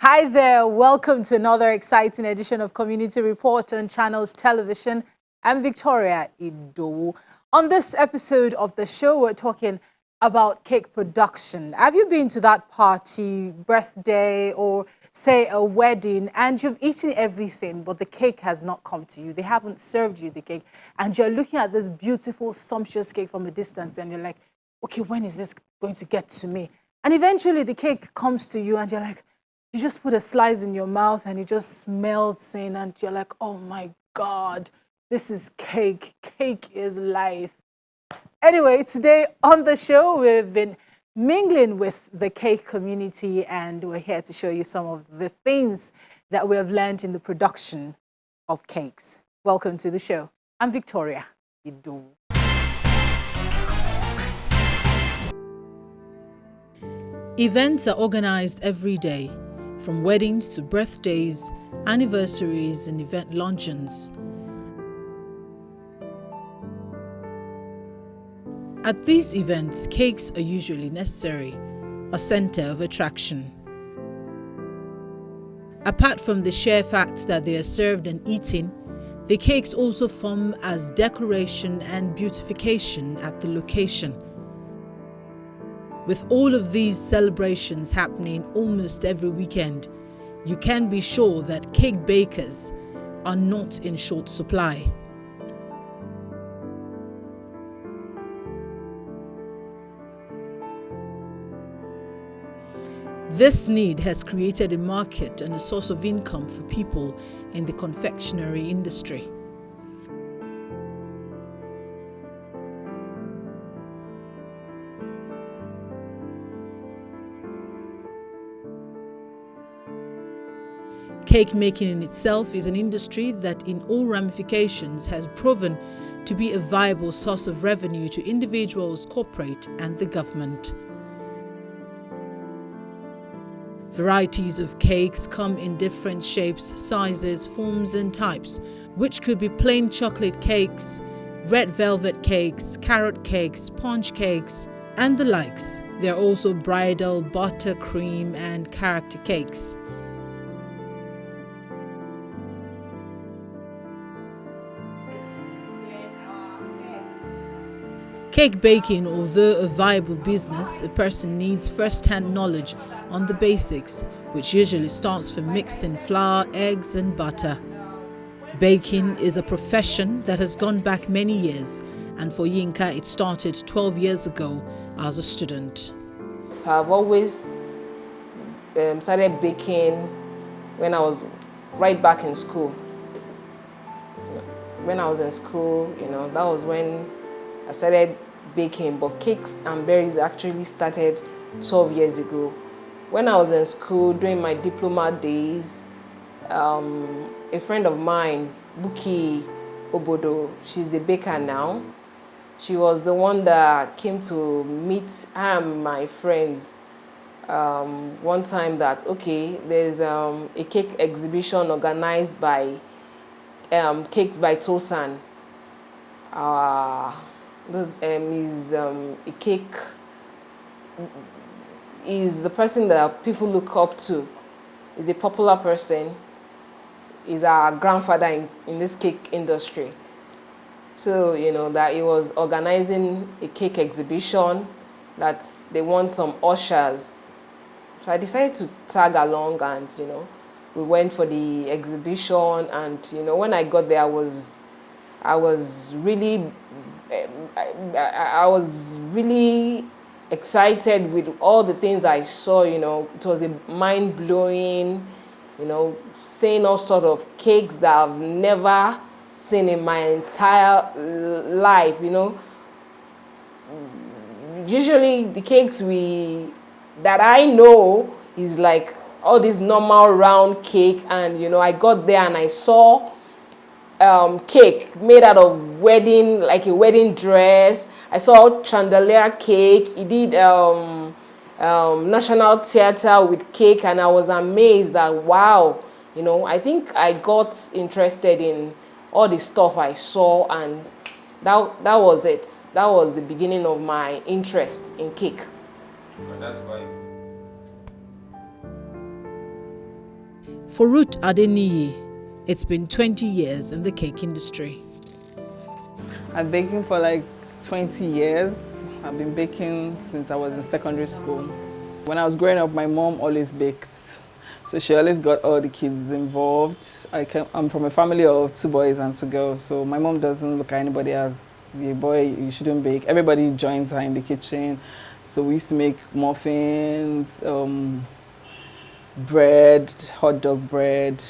Hi there, welcome to another exciting edition of Community Report on Channels Television. I'm Victoria Idowu. On this episode of the show, we're talking about cake production. Have you been to that party, birthday, or say a wedding, and you've eaten everything, but the cake has not come to you? They haven't served you the cake, and you're looking at this beautiful, sumptuous cake from a distance, and you're like, okay, when is this going to get to me? And eventually the cake comes to you, and you're like, you just put a slice in your mouth and it just melts in, and you're like, oh my God, this is cake. Cake is life. Anyway, today on the show, we've been mingling with the cake community, and we're here to show you some of the things that we have learned in the production of cakes. Welcome to the show. I'm Victoria Idowu. Events are organized every day, from weddings to birthdays, anniversaries, and event luncheons. At these events, cakes are usually necessary, a center of attraction. Apart from the sheer fact that they are served and eaten, the cakes also form as decoration and beautification at the location. With all of these celebrations happening almost every weekend, you can be sure that cake bakers are not in short supply. This need has created a market and a source of income for people in the confectionery industry. Cake making in itself is an industry that in all ramifications has proven to be a viable source of revenue to individuals, corporate, and the government. Varieties of cakes come in different shapes, sizes, forms, and types, which could be plain chocolate cakes, red velvet cakes, carrot cakes, sponge cakes, and the likes. There are also bridal, buttercream, and character cakes. Cake baking, although a viable business, a person needs first-hand knowledge on the basics, which usually starts from mixing flour, eggs, and butter. Baking is a profession that has gone back many years, and for Yinka it started 12 years ago as a student. So I've always started baking when I was right back in school. When I was in school, that was when I started baking, but cakes and berries actually started 12 years ago. When I was in school during my diploma days, a friend of mine, Buki Obodo, she's a baker now. She was the one that came to meet my friends one time that, okay, there's a cake exhibition organized by Cakes by Tosan. Is the person that people look up to. Is a popular person. Is our grandfather in this cake industry. So that he was organizing a cake exhibition, that they want some ushers. So I decided to tag along, and we went for the exhibition. And when I got there, I was really excited with all the things I saw. It was a mind-blowing, seeing all sort of cakes that I've never seen in my entire life. Usually the cakes that I know is like all this normal round cake, and I got there and I saw cake made out of like a wedding dress. I saw chandelier cake. He did National Theatre with cake, and I was amazed that, wow, I think I got interested in all the stuff I saw, and that was it. That was the beginning of my interest in cake. But that's why For Ruth Adeniyi, it's been 20 years in the cake industry. I've been baking for like 20 years. I've been baking since I was in secondary school. When I was growing up, my mom always baked. So she always got all the kids involved. I'm from a family of 2 boys and 2 girls, so my mom doesn't look at anybody as a boy, you shouldn't bake. Everybody joins her in the kitchen. So we used to make muffins, bread, hot dog bread,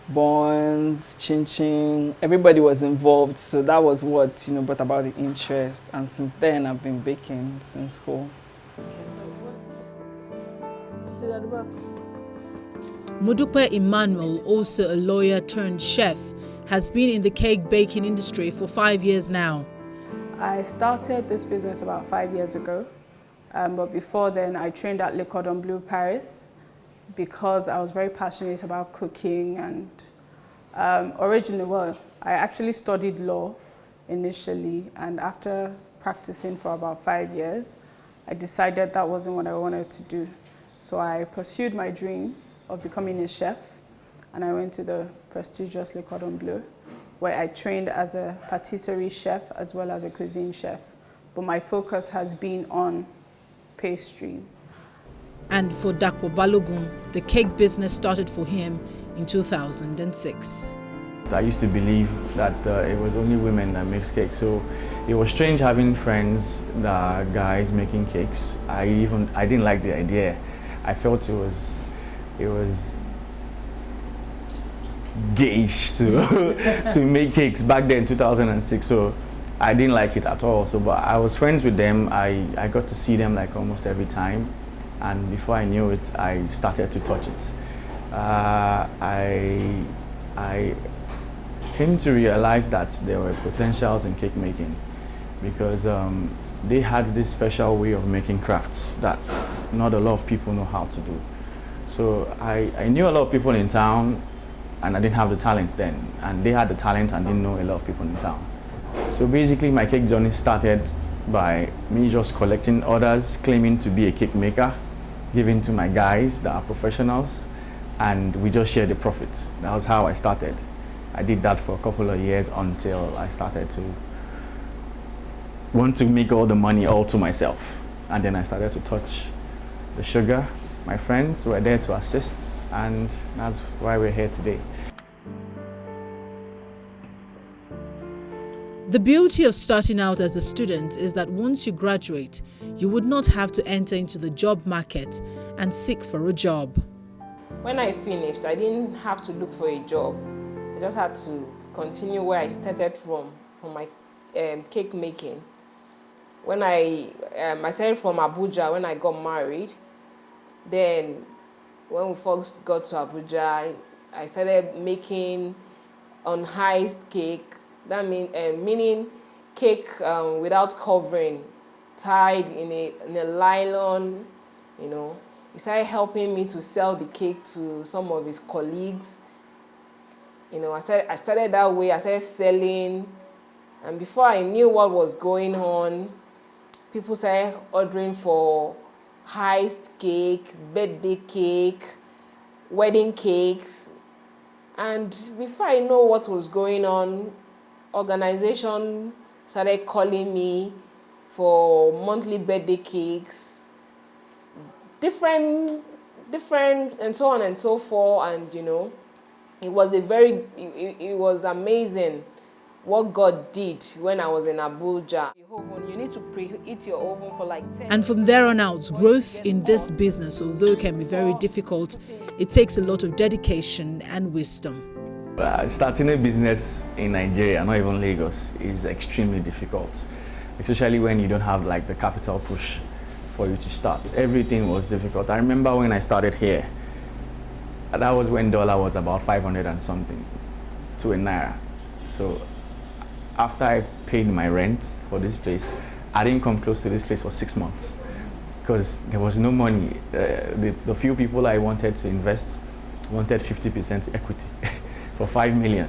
buns, chin chin. Everybody was involved, so that was what brought about the interest. And since then, I've been baking since school. Modupe Emmanuel, also a lawyer turned chef, has been in the cake baking industry for 5 years now. I started this business about 5 years ago, but before then I trained at Le Cordon Bleu Paris because I was very passionate about cooking. And originally, I actually studied law initially, and after practicing for about 5 years, I decided that wasn't what I wanted to do. So I pursued my dream of becoming a chef, and I went to the prestigious Le Cordon Bleu, where I trained as a patisserie chef as well as a cuisine chef. But my focus has been on pastries. And for Dakpo Balogun, the cake business started for him in 2006. I used to believe that it was only women that makes cakes, so it was strange having friends that are guys making cakes. I didn't like the idea. I felt it was gayish to make cakes back then in 2006, so I didn't like it at all. So, but I was friends with them. I got to see them like almost every time, and before I knew it, I started to touch it. I came to realize that there were potentials in cake making because they had this special way of making crafts that not a lot of people know how to do. So I knew a lot of people in town, and I didn't have the talent then, and they had the talent and didn't know a lot of people in town. So basically my cake journey started by me just collecting orders, claiming to be a cake maker, giving to my guys that are professionals, and we just share the profits. That was how I started. I did that for a couple of years until I started to want to make all the money all to myself. And then I started to touch the sugar. My friends were there to assist, and that's why we're here today. The beauty of starting out as a student is that once you graduate, you would not have to enter into the job market and seek for a job. When I finished, I didn't have to look for a job. I just had to continue where I started from my cake making. When I started from Abuja when I got married. Then when we first got to Abuja, I started making uniced cake. That meaning cake without covering, tied in a nylon, He started helping me to sell the cake to some of his colleagues. I started that way. I started selling, and before I knew what was going on, people started ordering for iced cake, birthday cake, wedding cakes. And before I know what was going on, organization started calling me for monthly birthday cakes, different and so on and so forth. And it was amazing what God did when I was in Abuja. You need to preheat your oven for like 10 And from there on out, growth in this business, although it can be very difficult, it takes a lot of dedication and wisdom. Starting a business in Nigeria, not even Lagos, is extremely difficult, especially when you don't have like the capital push for you to start. Everything was difficult. I remember when I started here, that was when dollar was about 500 and something to a naira. So after I paid my rent for this place, I didn't come close to this place for 6 months because there was no money. The few people I wanted to invest wanted 50% equity for 5 million.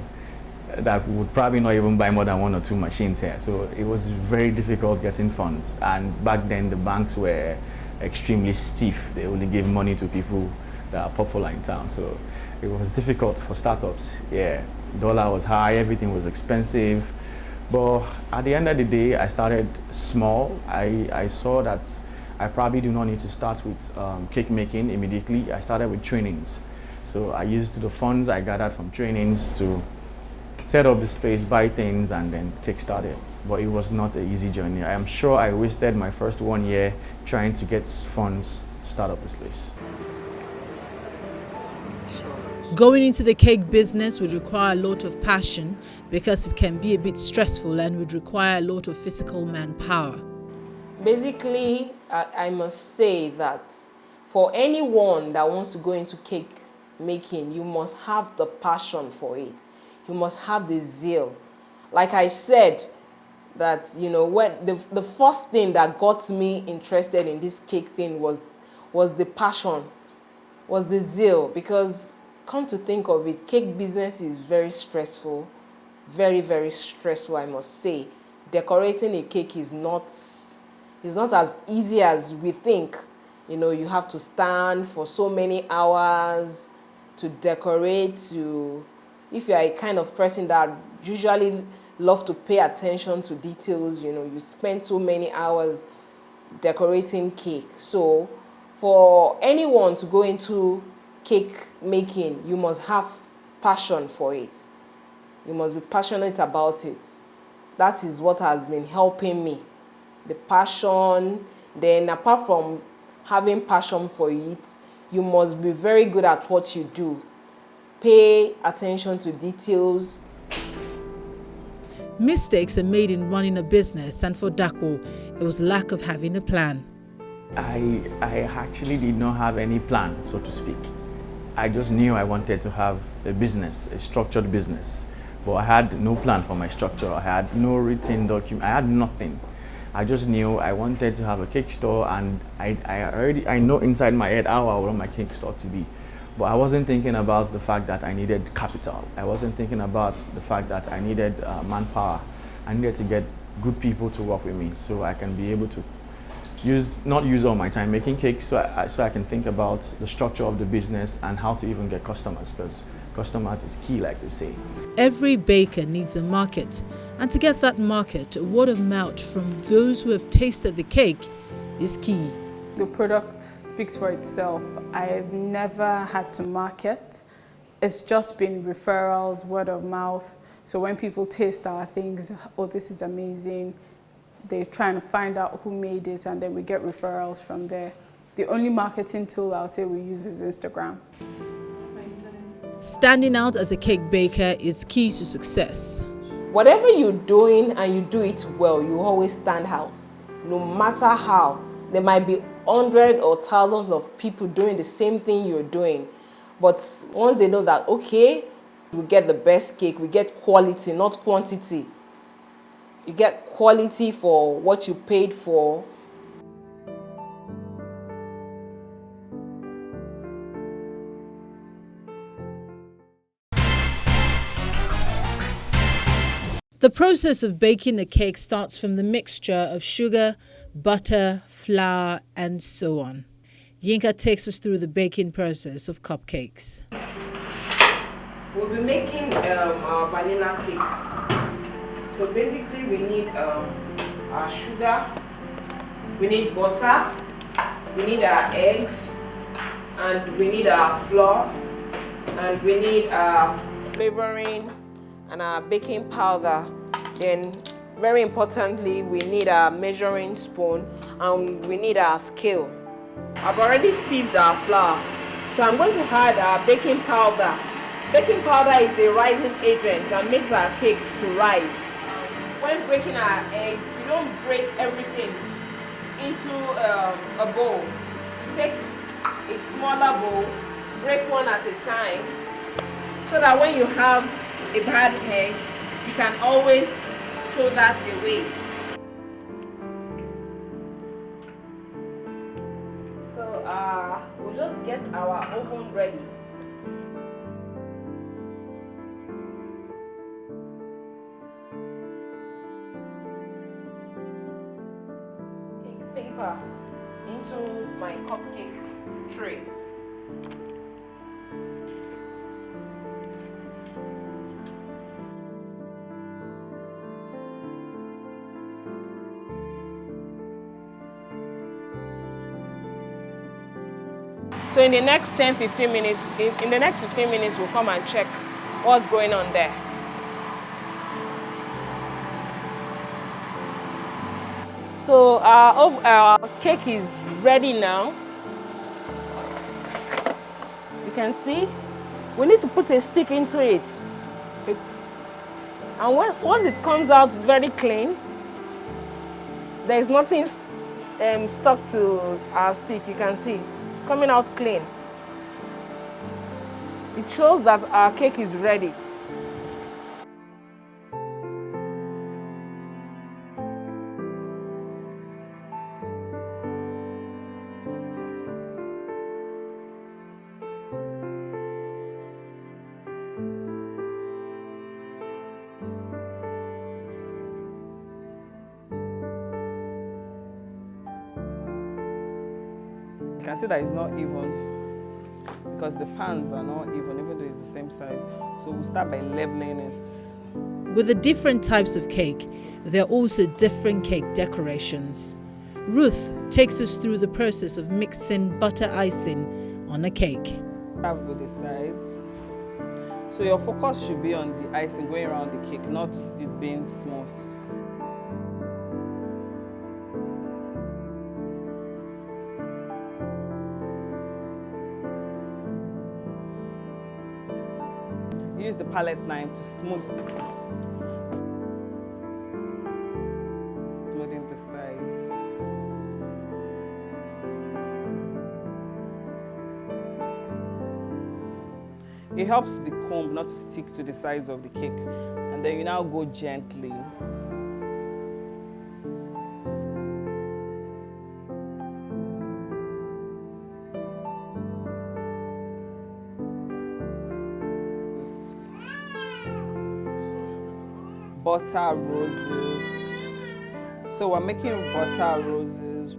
That would probably not even buy more than 1 or 2 machines here. So it was very difficult getting funds. And back then the banks were extremely stiff. They only gave money to people that are popular in town. So it was difficult for startups. Yeah, dollar was high, everything was expensive. But at the end of the day, I started small. I saw that I probably do not need to start with cake making immediately. I started with trainings. So I used the funds I gathered from trainings to set up the space, buy things, and then kickstart it. But it was not an easy journey. I am sure I wasted my first 1 year trying to get funds to start up this place. Going into the cake business would require a lot of passion because it can be a bit stressful and would require a lot of physical manpower. Basically, I must say that for anyone that wants to go into cake making, you must have the passion for it. You must have the zeal. Like I said, that, you know, when the first thing that got me interested in this cake thing was the passion, was the zeal. Because come to think of it, cake business is very stressful, very, very stressful, I must say. Decorating a cake is not as easy as we think. You know, you have to stand for so many hours to decorate. If you are a kind of person that usually love to pay attention to details, you know, you spend so many hours decorating cake. So for anyone to go into cake making, you must have passion for it. You must be passionate about it. That is what has been helping me. The passion. Then apart from having passion for it, you must be very good at what you do. Pay attention to details. Mistakes are made in running a business, and for Dakpo, it was lack of having a plan. I actually did not have any plan, so to speak. I just knew I wanted to have a business, a structured business. But I had no plan for my structure. I had no written document. I had nothing. I just knew I wanted to have a cake store, and I know inside my head how I want my cake store to be. But I wasn't thinking about the fact that I needed capital. I wasn't thinking about the fact that I needed manpower. I needed to get good people to work with me so I can be able to not use all my time making cakes, so I can think about the structure of the business and how to even get customers, because customers is key, like they say. Every baker needs a market, and to get that market, word of mouth from those who have tasted the cake is key. The product speaks for itself. I've never had to market. It's just been referrals, word of mouth. So when people taste our things, oh, this is amazing, they're trying to find out who made it, and then we get referrals from there. The only marketing tool I'll say we use is Instagram. Standing out as a cake baker is key to success. Whatever you're doing and you do it well, you always stand out. No matter how. There might be hundreds or thousands of people doing the same thing you're doing. But once they know that, okay, we get the best cake, we get quality, not quantity. You get quality for what you paid for. The process of baking a cake starts from the mixture of sugar, butter, flour, and so on. Yinka takes us through the baking process of cupcakes. We'll be making our vanilla cake. So basically we need our sugar, we need butter, we need our eggs, and we need our flour, and we need our flavoring and our baking powder. Then very importantly, we need our measuring spoon and we need our scale. I've already sieved our flour, so I'm going to add our baking powder. Baking powder is a rising agent that makes our cakes to rise. When breaking our egg, we don't break everything into a bowl. You take a smaller bowl, break one at a time, so that when you have a bad egg, you can always throw that away. So we'll just get our oven ready. Take paper into my cupcake tray. So in the next 10-15 minutes, in the next 15 minutes, we'll come and check what's going on there. So our cake is ready now. You can see we need to put a stick into it. And once it comes out very clean, there is nothing stuck to our stick. You can see it's coming out clean. It shows that our cake is ready. You can see that it's not even because the pans are not even though it's the same size. So we'll start by leveling it. With the different types of cake, there are also different cake decorations. Ruth takes us through the process of mixing butter icing on a cake. Start with the sides. So your focus should be on the icing going around the cake, not it being smooth. Use the palette knife to smoothing the sides. It helps the comb not to stick to the sides of the cake, and then you now go gently. Butter roses. So we're making butter roses.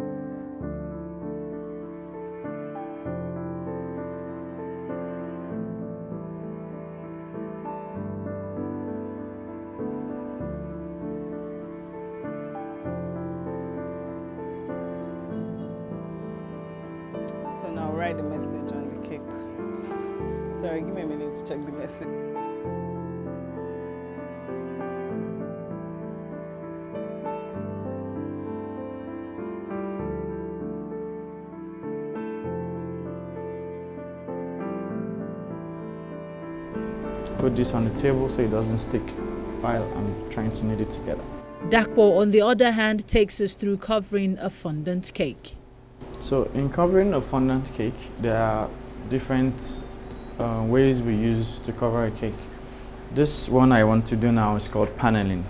So now write the message on the cake. Sorry, give me a minute to check the message. Put this on the table so it doesn't stick while I'm trying to knit it together. Dakpo, on the other hand, takes us through covering a fondant cake. So in covering a fondant cake, there are different ways we use to cover a cake. This one I want to do now is called paneling.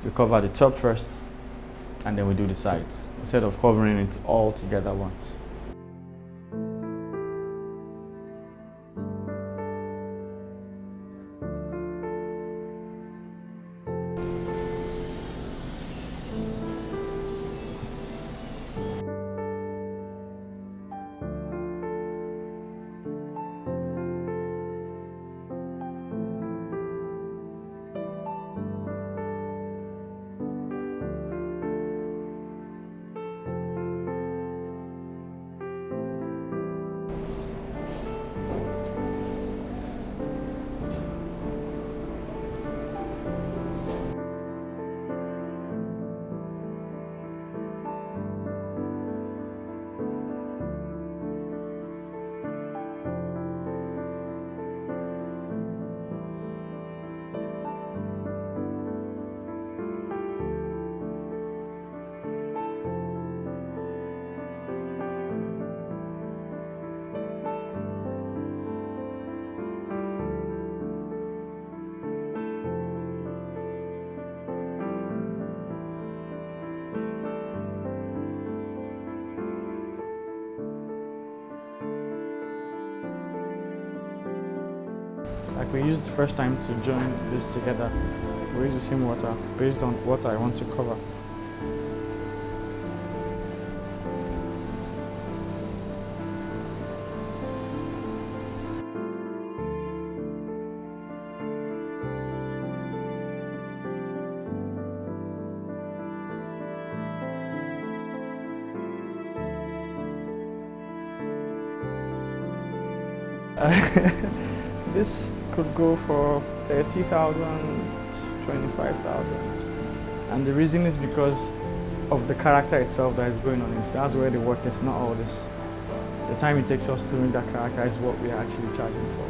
We cover the top first and then we do the sides instead of covering it all together once. Like we used the first time to join this together, we use the same water based on what I want to cover. This could go for 30,000, 25,000. And the reason is because of the character itself that is going on. That's where the work is, not all this. The time it takes us to make that character is what we are actually charging for.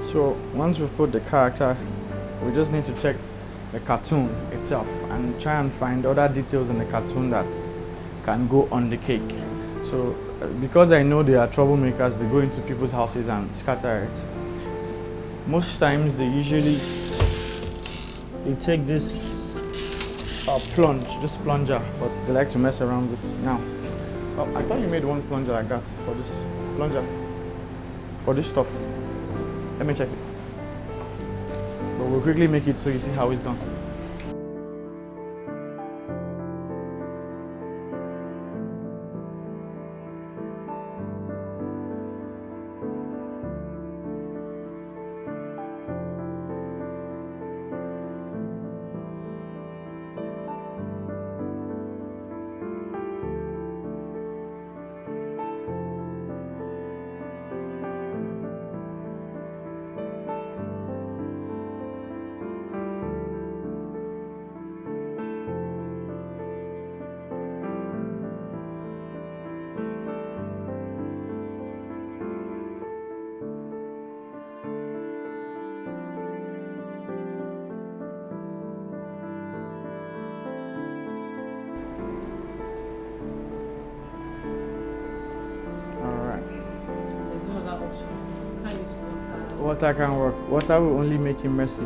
So once we've put the character, we just need to check the cartoon itself and try and find other details in the cartoon that can go on the cake. So because I know they are troublemakers, they go into people's houses and scatter it. Most times they take this this plunger, but they like to mess around with now. Oh, I thought you made one plunger like that for this plunger, for this stuff. Let me check it. But we'll quickly make it so you see how it's done. Water can work. Water will only make him messy.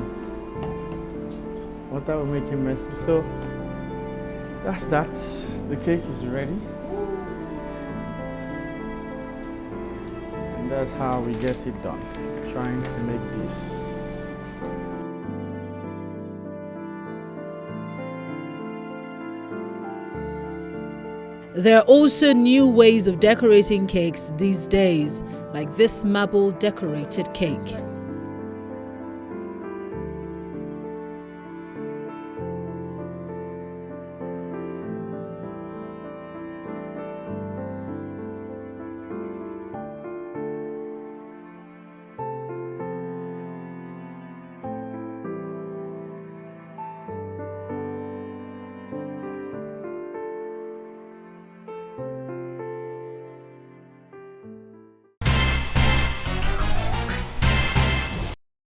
Water will make him messy. So that's that. The cake is ready. And that's how we get it done. Trying to make this. There are also new ways of decorating cakes these days, like this marble decorated cake.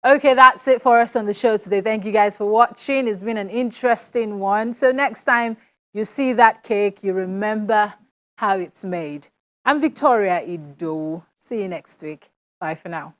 Okay, that's it for us on the show today. Thank you guys for watching. It's been an interesting one. So next time you see that cake, you remember how it's made. I'm Victoria Idowu. See you next week. Bye for now.